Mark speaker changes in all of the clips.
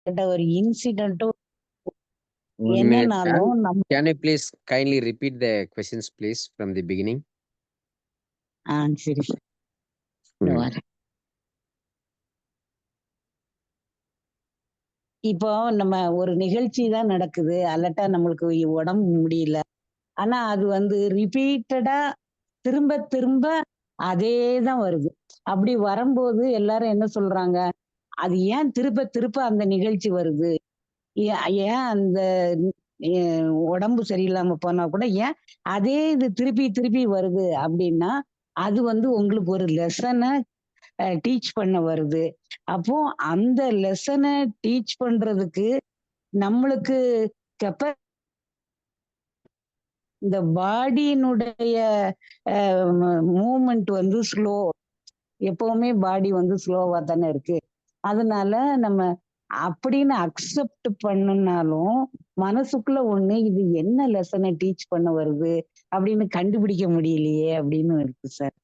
Speaker 1: ஒரு இன்சிடென்ட்டும்
Speaker 2: One minute.
Speaker 1: என்னன்னாலும்
Speaker 2: Can you please kindly repeat the questions, please, from the beginning?
Speaker 1: சரி இதோ
Speaker 2: Mm.
Speaker 1: வரேன். இப்போ நம்ம ஒரு நிகழ்ச்சி தான் நடக்குது. அல்லாட்டா நம்மளுக்கு உடம்பு முடியல. ஆனா அது வந்து ரிப்பீட்டடா திரும்ப திரும்ப அதே தான் வருது. அப்படி வரும்போது எல்லாரும் என்ன சொல்றாங்க? அது ஏன் திருப்ப திருப்ப அந்த நிகழ்ச்சி வருது? ஏன் அந்த உடம்பு சரியில்லாம போனா கூட ஏன் அதே இது திருப்பி திருப்பி வருது அப்படின்னா, அது வந்து உங்களுக்கு ஒரு லெசன டீச் பண்ண வருது. அப்போ அந்த லெசன டீச் பண்றதுக்கு நம்மளுக்கு கெப்ப இந்த பாடியினுடைய மூவ்மெண்ட் வந்து ஸ்லோ. எப்பவுமே பாடி வந்து ஸ்லோவா தானே இருக்கு. அதனால நம்ம அப்படின்னு அக்செப்ட் பண்ணுனாலும், மனசுக்குள்ள ஒண்ணு இது என்ன லெசன டீச் பண்ண வருது அப்படின்னு கண்டுபிடிக்க முடியலையே அப்படின்னு இருக்கு சார்.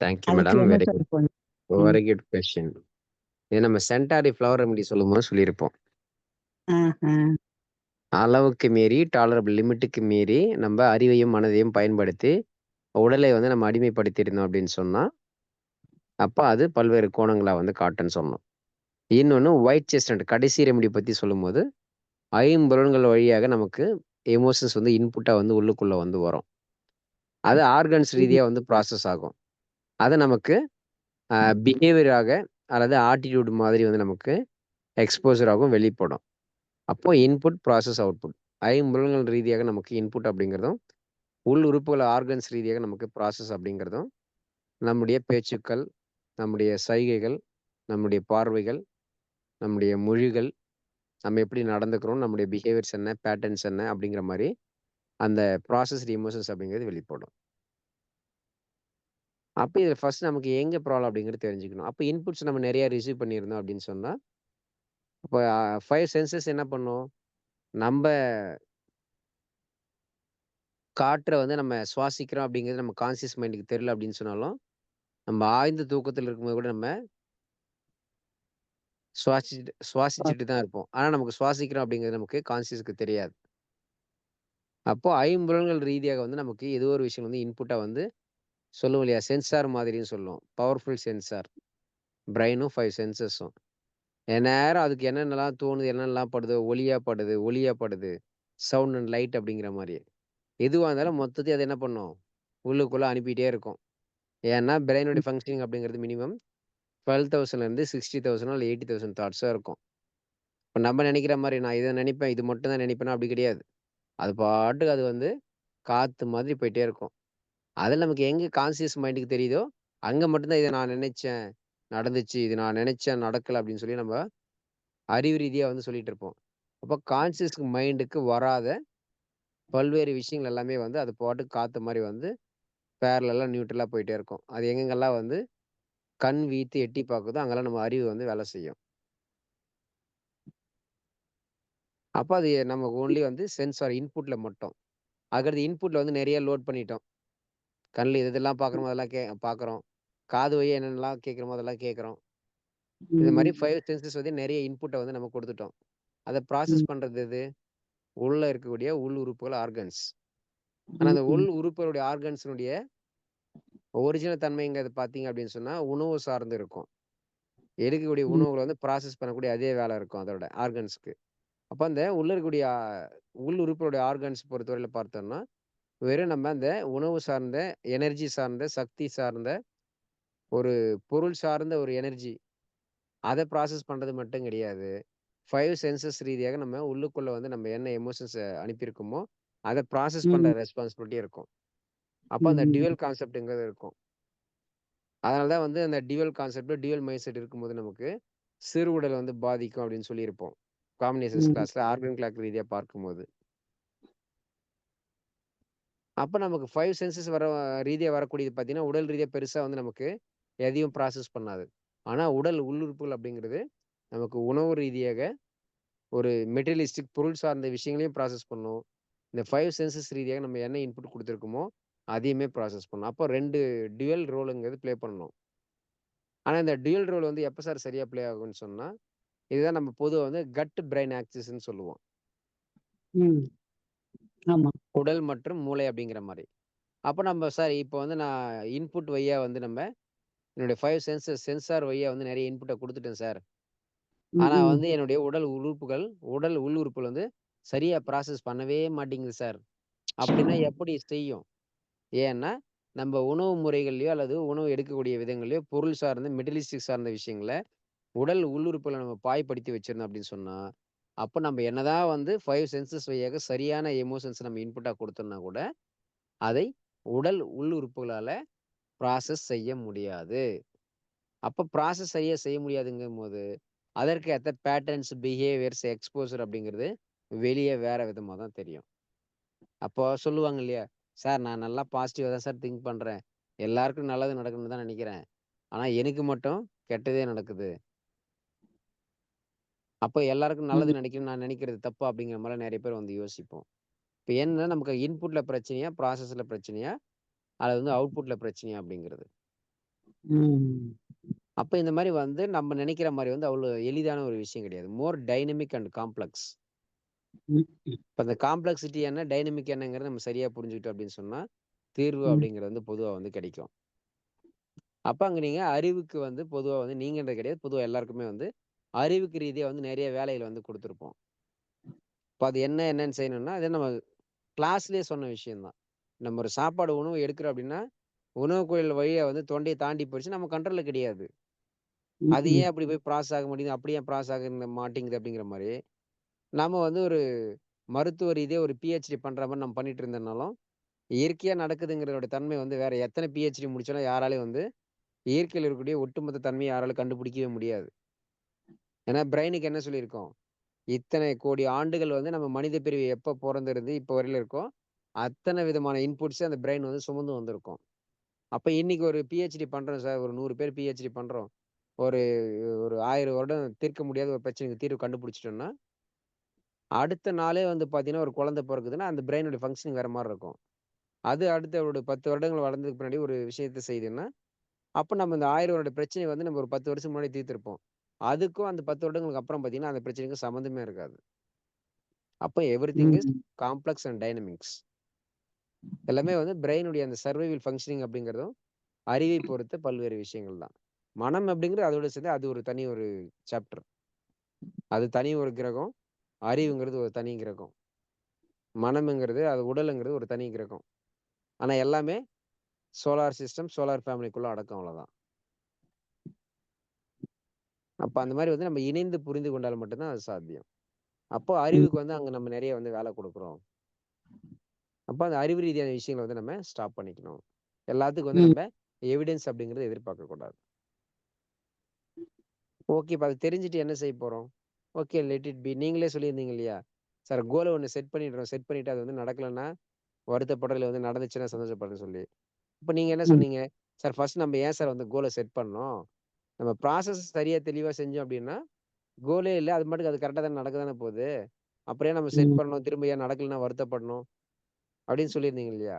Speaker 2: Thank you,
Speaker 1: அதுக்கு
Speaker 2: madam.
Speaker 1: என்ன
Speaker 2: Very
Speaker 1: சார்
Speaker 2: good.
Speaker 1: பண்ணணும்?
Speaker 2: Very good question. இது நம்ம சென்டாரி ஃப்ளவர் ரெமெடி சொல்லும்போது சொல்லியிருப்போம்.
Speaker 1: ஆஹா.
Speaker 2: அளவுக்கு மீறி டாலரபிள் லிமிட்டுக்கு மீறி நம்ம அறிவையும் மனதையும் பயன்படுத்தி உடலை வந்து நம்ம அடிமைப்படுத்தியிருந்தோம் அப்படின்னு சொன்னா, அப்ப அது பல்வேறு கோணங்களா வந்து காட்டுன்னு சொன்னோம். இன்னொன்னு ஒயிட் செஸ்டனட் கடைசி ரெமெடி பத்தி சொல்லும்போது, ஐம்புலன்கள் வழியாக நமக்கு எமோஷன்ஸ் வந்து இன்புட்டா வந்து உள்ளுக்குள்ள வந்து வரும். அது ஆர்கன்ஸ் ரீதியா வந்து ப்ராசஸ் ஆகும். அது நமக்கு பிஹேவியராக அல்லது ஆட்டிட்யூட் மாதிரி வந்து நமக்கு எக்ஸ்போசர் ஆகும், வெளிப்படும். அப்போ இன்புட், ப்ராசஸ், அவுட்புட். ஐம்புலன்கள் ரீதியாக நமக்கு இன்புட் அப்படிங்கிறதும், உள் உறுப்புகள் ஆர்கன்ஸ் ரீதியாக நமக்கு ப்ராசஸ் அப்படிங்கிறதும், நம்முடைய பேச்சுக்கள், நம்முடைய சைகைகள், நம்முடைய பார்வைகள், நம்முடைய மொழிகள், நம்ம எப்படி நடந்துக்கிறோம், நம்முடைய பிஹேவியர்ஸ் என்ன, பேட்டர்ன்ஸ் என்ன அப்படிங்கிற மாரி அந்த ப்ராசஸ்டு எமோஷன்ஸ் அப்படிங்கிறது வெளிப்படும். அப்ப இதுல ஃபர்ஸ்ட் நமக்கு எங்க ப்ராப்ளம் அப்படிங்கிறது தெரிஞ்சுக்கணும். அப்ப இன்புட்ஸ் நம்ம நெறைய ரிசீவ் பண்ணியிருந்தோம் அப்படின்னு சொன்னா, அப்ப 5 சென்சஸ் என்ன பண்ணும்? நம்ப காற்ற வந்து நம்ம சுவாசிக்கிறோம் அப்படிங்கிறது நம்ம கான்ஷியஸ் மைண்டுக்கு தெரியல அப்படின்னு சொன்னாலும், நம்ம ஆழ்ந்த தூக்கத்துல இருக்கும்போது கூட நம்ம சுவாசிச்சுட்டு தான் இருப்போம். ஆனா நமக்கு சுவாசிக்கிறோம் அப்படிங்கிறது நமக்கு கான்ஷியஸ்க்கு தெரியாது. அப்போ ஐம்புலன்கள் ரீதியாக வந்து நமக்கு ஏதோ ஒரு விஷயம் வந்து இன்புட்டா வந்து சொல்லுவோம் இல்லையா? சென்சார் மாதிரின்னு சொல்லுவோம். Powerful sensor. பிரெயினும் 5 சென்சஸும். எந்நேரம் அதுக்கு என்னென்னலாம் தோணுது, என்னென்னலாம் படுதோ, ஒளியா படுது. சவுண்ட் அண்ட் லைட் அப்படிங்கிற மாரி. எதுவா இருந்தாலும் மொத்தத்தையும் அது என்ன பண்ணும்? உள்ளுக்குள்ள அனுப்பிட்டே இருக்கும். ஏன்னா, பிரெயினுடைய ஃபங்ஷனிங் அப்படிங்கிறது மினிமம் 12,000லேருந்து 60,000 இல்ல 80,000 தாட்ஸா இருக்கும். இப்ப நம்ம நெனைக்கிற மாரி நான் இத நெனைப்பேன், இது மட்டும் தான் நெனைப்பேனா அப்படி கிடையாது. அது பாட்டுக்கு அது வந்து காத்து மாதிரி போயிட்டே இருக்கும். அதுல நமக்கு எங்க கான்ஷியஸ் மைண்டுக்கு தெரியுதோ, அங்க மட்டும் தான் இத நான் நெனைச்சேன், நடந்துச்சு. இது நான் நெனைச்சேன் நடக்கல அப்படின்னு சொல்லி நம்ம அறிவு ரீதியா வந்து சொல்லிட்டு இருப்போம். அப்ப கான்ஷியஸ் மைண்டுக்கு வராத பல்வேறு விஷயங்கள் எல்லாமே வந்து அது பாட்டுக்கு காத்து மாரி வந்து பேரலலா, நியூட்ரலா போயிட்டே இருக்கும். அது எங்கெங்கெல்லாம் வந்து கண் வீத்து எட்டி பாக்குதோ, அங்கெல்லாம் நம்ம அறிவு வந்து வேலை செய்யும். அப்ப அது நமக்கு ஒன்லி வந்து சென்சார் இன்புட்ல மட்டும். அதுக்கடுத்து இன்புட்ல வந்து நெறைய லோட் பண்ணிட்டோம். கண்ல எது எதெல்லாம் பாக்குறோமோ அதெல்லாம் பாக்குறோம். காது வழியா என்னென்னலாம் கேட்கிறோமோ அதெல்லாம் கேட்கிறோம். இது மாரி
Speaker 1: ம்.
Speaker 2: 5 சென்சஸ் வந்து நெறைய இன்புட்ட வந்து நம்ம குடுத்துட்டோம். அத
Speaker 1: ம்.
Speaker 2: ப்ராசஸ் பண்றது எது? உள்ள இருக்கக்கூடிய உள் உறுப்புகள் ஆர்கன்ஸ். ஆனா
Speaker 1: ம்.
Speaker 2: அந்த உள்
Speaker 1: ம்.
Speaker 2: உறுப்புகளுடைய ஆர்கன்ஸினுடைய ஒரிஜினல் தன்மைங்கிறது பார்த்தீங்க அப்படின்னு சொன்னா, உணவு சார்ந்து இருக்கும். எடுக்கக்கூடிய
Speaker 1: ம்.
Speaker 2: உணவுகள வந்து ப்ராசஸ் பண்ணக்கூடிய அதே வேலை இருக்கும் அதோட ஆர்கன்ஸ்க்கு. அப்ப அந்த உள்ள இருக்கக்கூடிய உள் உறுப்புகளுடைய ஆர்கன்ஸ் பொறுத்தவரையில பார்த்தோம்னா, வெறும் நம்ம அந்த உணவு சார்ந்த, எனர்ஜி சார்ந்த, சக்தி சார்ந்த, ஒரு பொருள் சார்ந்த ஒரு எனர்ஜி அத ப்ராசஸ் பண்றது மட்டும் கிடையாது. 5 சென்சஸ் ரீதியாக நம்ம உள்ளுக்குள்ள வந்து நம்ம என்ன எமோஷன்ஸ அனுப்பியிருக்கோமோ, அத ப்ராசஸ் பண்ற
Speaker 1: ம்.
Speaker 2: ரெஸ்பான்சிபிலிட்டி இருக்கும். அப்ப அந்த
Speaker 1: ம்.
Speaker 2: டுயல் கான்செப்ட்ங்கிறது இருக்கும். அதனால தான் வந்து அந்த dual concept, dual mind set இருக்கும்போது நமக்கு சிறுஉடல் வந்து பாதிக்கும் அப்படின்னு சொல்லியிருப்போம். காம்பினேஷன்ஸ்
Speaker 1: ம்.
Speaker 2: கிளாஸ்ல ஆர்கன் கிளாக் ரீதியா பார்க்கும்போது. அப்ப நமக்கு 5 சென்சஸ் ரீதியா வரக்கூடியது பார்த்தீங்கன்னா, உடல் ரீதியா பெருசா வந்து நமக்கு எதையும் ப்ராசஸ் பண்ணாது. ஆனா உடல் உள்ளுறுப்புகள் அப்படிங்கிறது நமக்கு உணவு ரீதியாக ஒரு மெட்டீரியலிஸ்டிக் பொருள் சார்ந்த விஷயங்களையும் ப்ராசஸ் பண்ணும். இந்த 5 சென்சஸ் ரீதியாக நம்ம என்ன இன்புட் குடுத்துருக்கோமோ, அதையுமே ப்ராசஸ் பண்ணும். அப்போ 2 டுயல் ரோல்ங்கிறது ப்ளே பண்ணணும். ஆனா இந்த டியூயல் ரோல் வந்து எப்ப சார் சரியா ப்ளே ஆகும்ன்னு சொன்னா, இதுதான் நம்ம பொதுவா வந்து கட் பிரெயின் ஆக்சிஸ்ன்னு சொல்லுவோம்.
Speaker 1: ம். ஆமா.
Speaker 2: உடல் மற்றும் மூளை அப்படிங்கிற மாரி. அப்ப நம்ம சார் இப்ப வந்து நான் இன்புட் வழியா வந்து என்னுடைய 5 சென்சார் வழியா வந்து நெறைய இன்புட்ட குடுத்துட்டேன் சார்.
Speaker 1: ம்,
Speaker 2: ஆனா
Speaker 1: ம்.
Speaker 2: வந்து என்னுடைய உடல் உள் உறுப்புகள் வந்து சரியா ப்ராசஸ் பண்ணவே மாட்டேங்குது சார். அப்படின்னா எப்படி செய்யும்? ஏன்னா, நம்ப உணவு முறைகள்லயோ அல்லது உணவு எடுக்கக்கூடிய விதங்கள்லயோ பொருள் சார்ந்த மெட்டீரியலிஸ்டிக் சார்ந்த விஷயங்கள உடல் உள்ளுறுப்புல நம்ம பாய்ப்படுத்தி வச்சிருந்தோம் அப்படின்னு சொன்னா, அப்ப நம்ம என்னதான் வந்து 5 சென்சஸ் வழியாக சரியான எமோஷன்ஸ் நம்ம இன்புட்டா குடுத்தோம்னா கூட, அதை உடல் உள்ளுறுப்புகளால ப்ராசஸ் செய்ய முடியாது. அப்ப ப்ராசஸ் சரியா செய்ய முடியாதுங்கும்போது, அதற்கு ஏத்த பேட்டர்ன்ஸ், பிஹேவியர்ஸ், எக்ஸ்போஷர் அப்படிங்கிறது வெளிய வேற விதமா தான் தெரியும். அப்போ சொல்லுவாங்க இல்லையா? சார் நான் நல்லா பாசிட்டிவா தான் சார் திங்க் பண்றேன். எல்லாருக்கும் நல்லது நடக்கணும்னு தான் நெனைக்கிறேன். ஆனா எனக்கு மட்டும் கெட்டதே நடக்குது. அப்ப எல்லாருக்கும் நல்லது
Speaker 1: ம்.
Speaker 2: நெனைக்கணும்னு நான் நெனைக்கிறது தப்பா? அப்படிங்கிற மாரிலாம் நெறைய பேர் வந்து யோசிப்போம். இப்ப என்னன்னா நமக்கு இன்புட்ல பிரச்சனையா? ப்ராசஸ்ல பிரச்சனையா? அல்லது வந்து அவுட்புட்ல பிரச்சனையா? அப்படிங்கிறது.
Speaker 1: ம்.
Speaker 2: அப்ப இந்த மாரி வந்து நம்ம நெனைக்கிற மாரி வந்து அவ்வளோ எளிதான ஒரு விஷயம் கிடையாது. மோர் டைனமிக் அண்ட் காம்ப்ளக்ஸ்.
Speaker 1: ம்.
Speaker 2: இப்ப அந்த காம்ப்ளக்ஸிட்டி என்ன, டைனமிக் என்னங்கிறத நம்ம சரியா புரிஞ்சுக்கிட்டோம் அப்படின்னு சொன்னா, தீர்வு
Speaker 1: ம்.
Speaker 2: அப்படிங்கிறது வந்து பொதுவா வந்து கிடைக்கும். அப்ப அங்க நீங்க அறிவுக்கு வந்து பொதுவா வந்து நீங்கன்றது கிடையாது. பொதுவா எல்லாருக்குமே வந்து அறிவுக்கு ரீதியா வந்து நெறைய வேலைகள வந்து குடுத்துருப்போம். இப்ப அது என்னன்னு செய்யணும்னா, அது நம்ம கிளாஸ்லயே சொன்ன விஷயம் தான். நம்ம ஒரு சாப்பாடு உணவு எடுக்கிறோம் அப்படின்னா, உணவு குழல் வழியா வந்து தொண்டைய தாண்டி போயிருச்சு நம்ம கண்ட்ரோல்ல கிடையாது.
Speaker 1: ம்.
Speaker 2: அது
Speaker 1: ம்.
Speaker 2: ஏன் அப்படி போய் ப்ராசஸ் ஆக மாட்டேங்குது? அப்படி ஏன் ப்ராசஸ் ஆக மாட்டேங்குது அப்படிங்கிற மாரி, நாம வந்து ஒரு மருத்துவ ரீதியா ஒரு பிஹெச்டி பண்ற மாரி நம்ம பண்ணிட்டு இருந்தனாலும், இயற்கையா நடக்குதுங்கிறதோட தன்மை வந்து வேற எத்தன பிஹெச்டி முடிச்சாலும் யாராலயும் வந்து இயற்கையில இருக்கக்கூடிய ஒட்டுமொத்த தன்மைய யாராலும் கண்டுபிடிக்கவே முடியாது. ஏன்னா பிரெயினுக்கு என்ன சொல்லியிருக்கோம்? இத்தனை கோடி ஆண்டுகள் வந்து நம்ம மனித பிறவி எப்ப பொறந்திருந்து இப்ப வரையிலும் இருக்கோம். அத்தன விதமான இன்புட்ஸ் அந்த பிரெயின் வந்து சுமந்து வந்திருக்கும். அப்ப இன்னைக்கு ஒரு பிஹெச்டி பண்றோம் சார். ஒரு 100 பேர் பிஹெச்டி பண்றோம். ஒரு ஒரு 1000 வருடம் தீர்க்க முடியாத ஒரு பிரச்சனைக்கு தீர்வு கண்டுபிடிச்சுட்டோம்னா, அடுத்த நாளே வந்து பார்த்தீங்கன்னா, ஒரு குழந்தை பொறக்குதுன்னா, அந்த பிரெயினோட ஃபங்ஷனிங் வேற மாரி இருக்கும். அது அடுத்த ஒரு 10 வருடங்கள் வளர்ந்ததுக்கு பின்னாடி ஒரு விஷயத்த செய்யுதுன்னா, அப்ப நம்ம இந்த 1000 வருட பிரச்சனைய வந்து நம்ம ஒரு 10 வருஷம் முன்னாடி தீர்த்திருப்போம். அதுக்கும் அந்த 10 வருடங்களுக்கு அப்புறம் பார்த்தீங்கன்னா, அந்த பிரச்சனைக்கும் சம்மந்தமே இருக்காது. அப்ப எவ்ரிதிங் இஸ்
Speaker 1: ம்.
Speaker 2: Complex and dynamics. எல்லாமே வந்து பிரெயினுடைய அந்த சர்வைவல் ஃபங்ஷனிங் அப்படிங்கிறதும், அறிவை பொறுத்த பல்வேறு விஷயங்கள் தான். மனம் அப்படிங்கிறது அதோட சேர்ந்து அது ஒரு தனி ஒரு சாப்டர். அது தனி ஒரு கிரகம். அறிவுங்கிறது ஒரு தனி கிரகம். மனம்ங்கிறது, அது உடலுங்கிறது ஒரு தனி கிரகம். ஆனா எல்லாமே சோலார் சிஸ்டம், சோலார் ஃபேமிலிக்குள்ள அடக்கம் அவ்வளோதான். அப்ப அந்த மாரி வந்து நம்ம இணைந்து புரிந்து கொண்டால் மட்டும் தான் அது சாத்தியம். அப்போ
Speaker 1: ம்.
Speaker 2: அறிவுக்கு வந்து அங்க நம்ம நெறைய வந்து வேல குடுக்குறோம். அப்ப அந்த அறிவு ரீதியான விஷயங்கள வந்து நம்ம ஸ்டாப் பண்ணிக்கணும். எல்லாத்துக்கும் வந்து
Speaker 1: ம்.
Speaker 2: நம்ப எவிடன்ஸ் அப்படிங்கிறத எதிர்பார்க்கக் கூடாது. ஓகே. இப்ப அது தெரிஞ்சுட்டு என்ன செய்ய போறோம்? Okay let it be. நீங்களே சொல்லியிருந்தீங்க இல்லையா? சார் கோல ஒண்ணு செட் பண்ணிடுறோம். செட் பண்ணிட்டு அது வந்து நடக்கலன்னா, வருத்தப்படுறோம். இல்ல வந்து நடந்துச்சுன்னா சந்தோஷப்படுறேன்னு சொல்லி. இப்ப நீங்க என்ன
Speaker 1: ம்.
Speaker 2: சொன்னீங்க? சார் ஃபர்ஸ்ட் நம்ம ஏன் சார் வந்து கோல செட் பண்ணோம்? நம்ம ப்ராசஸ் சரியா தெளிவா செஞ்சோம் அப்டின்னா, கோலே இல்ல. அது பாட்டுக்கு அது கரெக்ட்டா தானே நடக்க தானே போது. அப்புறம் ஏன் நம்ம செட்
Speaker 1: ம்.
Speaker 2: பண்ணணும்? திரும்ப ஏன் நடக்கலன்னா வருத்தப்படணும்? அப்டின்னு சொல்லியிருந்தீங்க இல்லையா?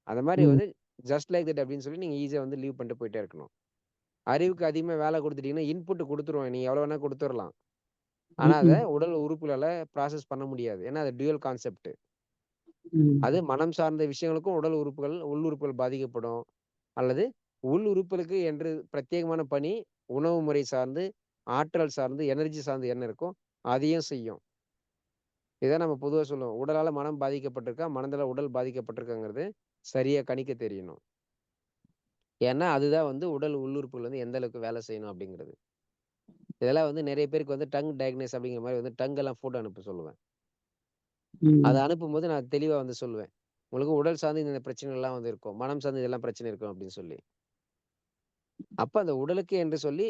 Speaker 2: அந்த மாரி
Speaker 1: ம்.
Speaker 2: வந்து ஜஸ்ட் லைக் தட் அப்டின்னு சொல்லி நீங்க ஈஸியா வந்து லீவ் பண்ணிட்டு போயிட்டே இருக்கணும். அறிவுக்கு அதிகமா வேல குடுத்துட்டீங்கன்னா, இன்புட் குடுத்துருவோம். நீங்க எவ்வளோ வேணா குடுத்துறலாம். ஆனா அத
Speaker 1: ம்ஹ்ம்.
Speaker 2: உடல் உறுப்புகளால ப்ராசஸ் பண்ண முடியாது. ஏன்னா அது டூயல் கான்செப்ட்.
Speaker 1: ம்.
Speaker 2: அது மனம் சார்ந்த விஷயங்களுக்கும் உடல் உறுப்புகள், உள் உறுப்புகள் பாதிக்கப்படும். அல்லது உள் உறுப்புகளுக்கு என்று பிரத்யேகமான பணி, உணவு முறை சார்ந்து, ஆற்றல் சார்ந்து, எனர்ஜி சார்ந்து என்ன இருக்கோ, அதையும் செய்யும். இத நம்ம பொதுவா சொல்லுவோம். உடலால மனம் பாதிக்கப்பட்டிருக்கா, மனதால உடல் பாதிக்கப்பட்டிருக்காங்கிறது சரியா கணிக்க தெரியணும். ஏன்னா, அதுதான் வந்து உடல் உள்ளுறுப்புகள் வந்து எந்த அளவுக்கு வேலை செய்யணும் அப்படிங்கிறது. இதெல்லாம் வந்து நெறைய பேருக்கு வந்து டங் டயக்னோஸ் அப்படிங்கிற மாரி வந்து டங் எல்லாம் ஃபோட்டோ அனுப்ப சொல்லுவேன். அத
Speaker 1: ம்.
Speaker 2: அனுப்பும்போது நான் தெளிவா வந்து சொல்லுவேன். உங்களுக்கு உடல் சார்ந்து இந்த பிரச்சனைகள்லாம் வந்து இருக்கும். மனம் சார்ந்து இதெல்லாம் பிரச்சனை இருக்கும் அப்படின்னு சொல்லி. அப்ப அந்த உடலுக்கு என்று சொல்லி,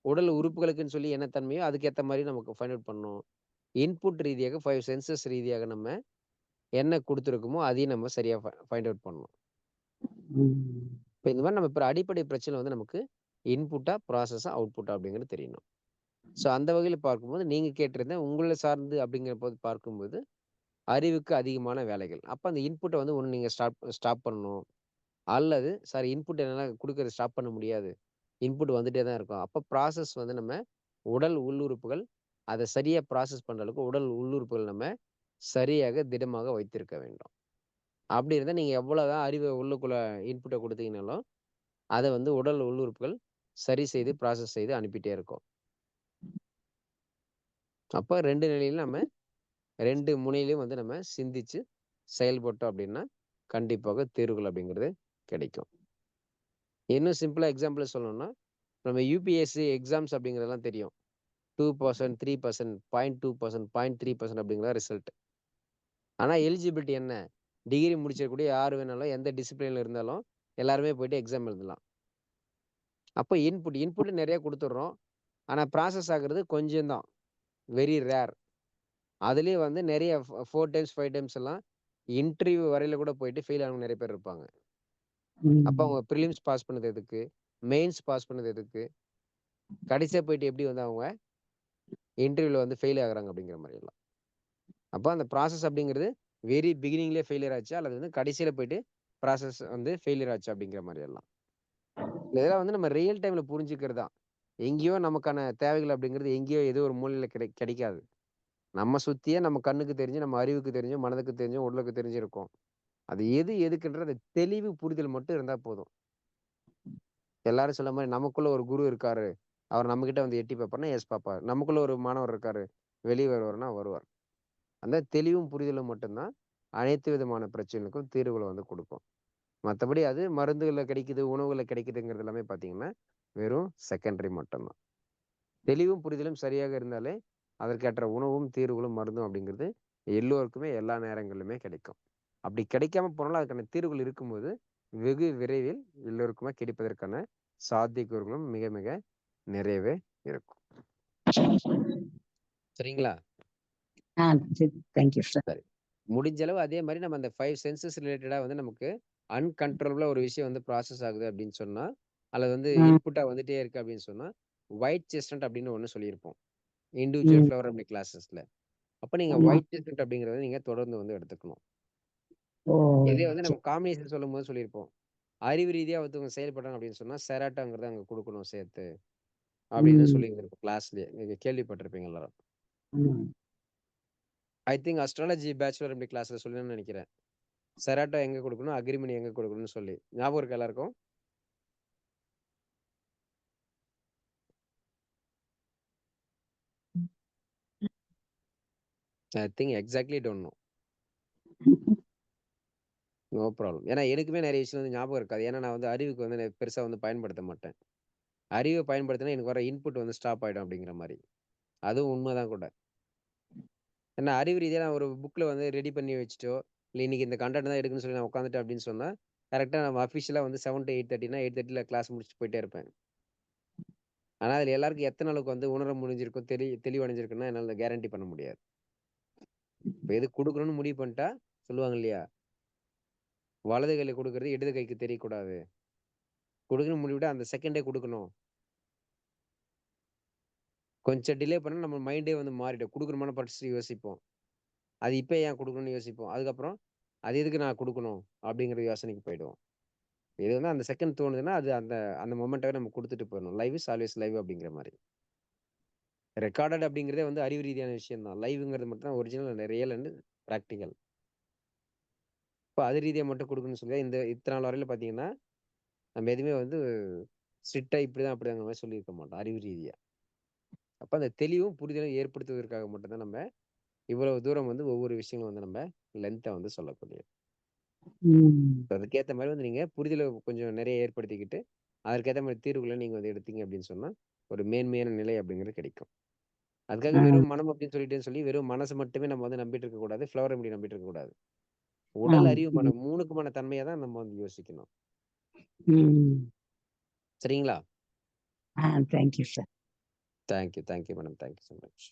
Speaker 2: உடல் உறுப்புகளுக்குன்னு சொல்லி என்ன தன்மையோ அதுக்கு ஏத்த மாரி நமக்கு ஃபைண்ட் அவுட் பண்ணணும். இன்புட் ரீதியாக 5 சென்சஸ் ரீதியாக நம்ம என்ன குடுத்துருக்கோமோ, அதையும் நம்ம சரியா ஃபைண்ட் அவுட் பண்ணணும்.
Speaker 1: ம்.
Speaker 2: இப்ப இந்த மாரி நம்ம இப்ப அடிப்படை பிரச்சனை வந்து நமக்கு இன்புட்டா, ப்ராசஸா, அவுட்புட்டா அப்படிங்கிறது தெரியணும். ஸோ அந்த வகையில பார்க்கும்போது நீங்க கேட்டிருந்த உங்கள சார்ந்து அப்படிங்கிற போது பார்க்கும்போது, அறிவுக்கு அதிகமான வேலைகள். அப்ப அந்த இன்புட்ட வந்து ஒண்ணு நீங்க ஸ்டாப் ஸ்டாப் பண்ணணும். அல்லது சார் இன்புட் என்னால குடுக்கறத ஸ்டாப் பண்ண முடியாது. இன்புட் வந்துட்டே தான் இருக்கும். அப்ப ப்ராசஸ் வந்து நம்ம உடல் உள்ளுறுப்புகள் அத சரியா ப்ராசஸ் பண்ற அளவுக்கு உடல் உள்ளுறுப்புகள் நம்ம சரியாக திடமாக வைத்திருக்க வேண்டும். அப்படி இருந்தா நீங்க எவ்வளவுதான் அறிவ உள்ளுக்குள்ள இன்புட்ட குடுத்தீங்கனாலும், அத வந்து உடல் உள்ளுறுப்புகள் சரி செய்து, ப்ராசஸ் செய்து அனுப்பிட்டே இருக்கும். அப்ப 2 நிலையிலும் நம்ம 2 முனையிலயும் வந்து நம்ம சிந்திச்சு செயல்பட்டோம் அப்படின்னா, கண்டிப்பாக தீர்வுகள் அப்படிங்கிறது கிடைக்கும். இன்னும் சிம்பிளா எக்ஸாம்பிள் சொல்லணும்னா, நம்ம யுபிஎஸ்சி எக்ஸாம்ஸ் அப்படிங்கிறதெல்லாம் தெரியும். 2%, 3%, 0.2%, 0.3% அப்படிங்கிற ரிசல்ட். ஆனா எலிஜிபிலிட்டி என்ன? டிகிரி முடிச்சிருக்கக்கூடிய யாரு வேணாலும், எந்த டிசிப்ளின்ல இருந்தாலும், எல்லாருமே போயிட்டு எக்ஸாம் எழுதலாம். அப்ப இன்புட் நெறைய குடுத்துடுறோம். ஆனா ப்ராசஸ் ஆகுறது கொஞ்சம் தான். Very rare. அதுலயும் வந்து நெறைய 4 டைம்ஸ், 5 டைம்ஸ் எல்லாம் இன்டர்வியூ வரையில கூட போயிட்டு ஃபெயில் ஆனவங்க நெறைய பேர் இருப்பாங்க. அப்ப
Speaker 1: ம்.
Speaker 2: அவங்க பிரிலிம்ஸ் பாஸ் பண்ணது எதுக்கு? மெயின்ஸ் பாஸ் பண்ணது எதுக்கு? கடைசியா போயிட்டு எப்படி வந்து அவங்க இன்டர்வியூல வந்து ஃபெயில் ஆகுறாங்க அப்படிங்கிற மாரி எல்லாம். அப்ப அந்த ப்ராசஸ் அப்படிங்கிறது வெரி பிகினிங்லயே ஃபெயிலியர் ஆச்சா? அல்லது வந்து கடைசியில போயிட்டு ப்ராசஸ் வந்து ஃபெயிலியர் ஆச்சா? அப்படிங்கிற மாரி எல்லாம். இதெல்லாம் வந்து நம்ம ரியல் டைம்ல புரிஞ்சுக்கிறது தான். எங்கேயோ நமக்கான தேவைகள் அப்படிங்கிறது எங்கேயோ ஏதோ ஒரு மூலையில கிடைக்காது. நம்ம சுத்தியே நம்ம கண்ணுக்கு தெரிஞ்சு, நம்ம அறிவுக்கு தெரிஞ்சு, மனதுக்கு தெரிஞ்சு, உடலுக்கு தெரிஞ்சு இருக்கும். அது எது எதுக்குன்றது தெளிவு புரிதல் மட்டும் இருந்தா போதும். எல்லாரும் சொல்ல மாரி நமக்குள்ள ஒரு குரு இருக்காரு. அவர் நம்மகிட்ட வந்து எட்டி பார்ப்பார்னா, எஸ் பார்ப்பார். நமக்குள்ள ஒரு மாணவர் இருக்காரு. வெளிய வருவார்னா வருவார். அந்த தெளிவும் புரிதலும் மட்டும் தான் அனைத்து விதமான பிரச்சனைகளுக்கும் தீர்வுகள வந்து குடுக்கும். மத்தபடி அது மருந்துகள்ல கிடைக்குது, உணவுகள்ல கிடைக்குதுங்கிறது எல்லாமே பார்த்தீங்கன்னா, வெறும் செகண்டரி மட்டும் தான். தெளிவும் புரிதலும் சரியாக இருந்தாலே, அதற்கேற்ற உணவும், தீர்வுகளும், மருந்தும் அப்படிங்கிறது எல்லோருக்குமே எல்லா நேரங்களிலுமே கிடைக்கும். அப்படி கிடைக்காம போனாலும் அதுக்கான தீர்வுகள் இருக்கும்போது, வெகு விரைவில் எல்லோருக்குமே கிடைப்பதற்கான சாத்தியக்கூறுகளும் மிக மிக நிறையவே இருக்கும். சரிங்களா?
Speaker 1: ஆ சரி. Thank you sir.
Speaker 2: சரி. முடிஞ்ச அளவு அதே மாரி நம்ம அந்த 5 சென்சஸ் ரிலேட்டடா வந்து நமக்கு அன்கண்ட்ரோலபிளா ஒரு விஷயம் வந்து ப்ராசஸ் ஆகுது அப்படின்னு சொன்னா, அல்லது வந்து
Speaker 1: ம்.
Speaker 2: இன்புட்டா வந்துட்டே இருக்கு அப்படின்னு சொன்னா, ஒயிட் செஸ்டன்ட் அப்படின்னு ஒண்ணு சொல்லியிருப்போம். இண்டிவிஜுவல்
Speaker 1: ம்.
Speaker 2: ஃப்ளவர் அப்படி கிளாஸஸ்ல. அப்ப நீங்க
Speaker 1: ஆமா.
Speaker 2: ஒயிட் செஸ்டன்ட் அப்படிங்கிறத நீங்க தொடர்ந்து வந்து எடுத்துக்கணும்.
Speaker 1: ஓ!
Speaker 2: இதே வந்து நம்ம
Speaker 1: சரி.
Speaker 2: காம்பினேஷன் சொல்லும்போது சொல்லியிருப்போம். அறிவு ரீதியா ஒருத்தவங்க செயல்படுறாங்க அப்படின்னு சொன்னா, செராட்டோங்கிறத அங்க குடுக்கணும் சேர்த்து. அப்படின்னு
Speaker 1: ம்.
Speaker 2: சொல்லியிருந்திருப்போம் கிளாஸ்லயே. நீங்க கேள்விப்பட்டிருப்பீங்க எல்லாரும்.
Speaker 1: ம்.
Speaker 2: I think astrology bachelor MD கிளாஸ்ல சொன்னேன்னு நெனைக்கிறேன். செராட்டோ எங்க குடுக்கணும், அக்ரிமனி எங்க குடுக்கணும்னு சொல்லி. ஞாபகம் இருக்கா எல்லாருக்கும்? I think exactly don't know. No problem. ஏன்னா எனக்குமே நெறைய விஷயம் வந்து ஞாபகம் இருக்காது. ஏன்னா நான் வந்து அறிவுக்கு வந்து பெருசா வந்து பயன்படுத்த மாட்டேன். அறிவ பயன்படுத்தினா எனக்கு வர இன்புட் வந்து ஸ்டாப் ஆயிடும் அப்படிங்கிற மாரி. அதுவும் உண்மதான் கூட. ஏன்னா அறிவு ரீதியா நான் ஒரு புக்ல வந்து ரெடி பண்ணி வச்சுட்டோ, இல்ல இன்னைக்கு இந்த கன்டென்ட் தான் எடுக்கணும்னு சொல்லி நான் உட்காந்துட்டேன் அப்படின்னு சொன்னா, கரெக்ட்டா நம்ம அஃபிஷியலா வந்து 7 டூ 8:30னா 8:30ல கிளாஸ் முடிச்சுட்டு போயிட்டே இருப்பேன். ஆனா அதுல எல்லாருக்கும் எத்தன அளவுக்கு வந்து உணர முடிஞ்சிருக்கும், தெளிவடைஞ்சிருக்குன்னா என்னால கேரண்டி பண்ண முடியாது. இப்ப எது குடுக்கணும்னு முடிவு பண்ணிட்டா, சொல்லுவாங்க இல்லையா? வலது கையில குடுக்குறது இடது கைக்கு தெரியக்கூடாது. குடுக்கணும்னு முடிவிட்டா அந்த செகண்டே குடுக்கணும். கொஞ்சம் டிலே பண்ணா நம்ம மைண்டே வந்து மாறிடும். குடுக்கணுமான்னு ஃபர்ஸ்ட்டு யோசிப்போம். அது இப்ப ஏன் குடுக்கணும்னு யோசிப்போம். அதுக்கப்புறம் அது எதுக்கு நான் குடுக்கணும்? அப்படிங்கிற யோசனைக்கு போயிடுவோம். இது வந்து அந்த செகண்ட் தோணுதுன்னா, அது அந்த அந்த மொமெண்ட்டாவே நம்ம குடுத்துட்டு போயிடணும். லைவ் இஸ் ஆல்வேஸ் லைவ் அப்படிங்கிற மாரி. ரெக்கார்டட் அப்படிங்கிறதே வந்து அறிவு ரீதியான விஷயம் தான். லைவ்ங்கிறது மட்டும் தான் ஒரிஜினல் ரியல் அண்ட் பிராக்டிகல். இப்ப அது ரீதியா மட்டும் குடுக்கணும்னு சொல்லி இந்த இத்தன நாள் வரையிலும் பார்த்தீங்கன்னா, நம்ம எதுவுமே வந்து ஸ்ட்ரிக்ட்டா இப்படிதான் அப்படிங்கிற மாரி சொல்லியிருக்க மாட்டோம். அறிவு ரீதியா. அப்ப அந்த தெளிவும், புரிதலும் ஏற்படுத்துவதற்காக மட்டும் தான் நம்ம இவ்வளவு தூரம் வந்து ஒவ்வொரு விஷயங்களும் வந்து நம்ம லென்த்தா வந்து சொல்லக்கூடியது.
Speaker 1: ம்.
Speaker 2: அதுக்கேத்த மாரி வந்து நீங்க புரிதல கொஞ்சம் நெறைய ஏற்படுத்திக்கிட்டு, அதற்கேத்த மாரி தீர்வுகள நீங்க வந்து எடுத்தீங்க அப்படின்னு சொன்னா, ஒரு மேன்மையான நிலை அப்படிங்கிறது கிடைக்கும். அதுக்காக
Speaker 1: ஆ.
Speaker 2: வெறும் மனம் அப்படின்னு சொல்லி வெறும் மனச மட்டுமே நம்ம வந்து நம்பிட்டு இருக்கக்கூடாது. ஃப்ளவர் ரெமிடி நம்பிட்டு இருக்கக்கூடாது. உடல்,
Speaker 1: ஆமா.
Speaker 2: அறிவு,
Speaker 1: ம்.
Speaker 2: மனம் 3க்குமான தன்மைய தான் நம்ம வந்து யோசிக்கணும்.
Speaker 1: ம்.
Speaker 2: சரிங்களா?
Speaker 1: Thank you sir.
Speaker 2: Thank you madam. Thank you so much.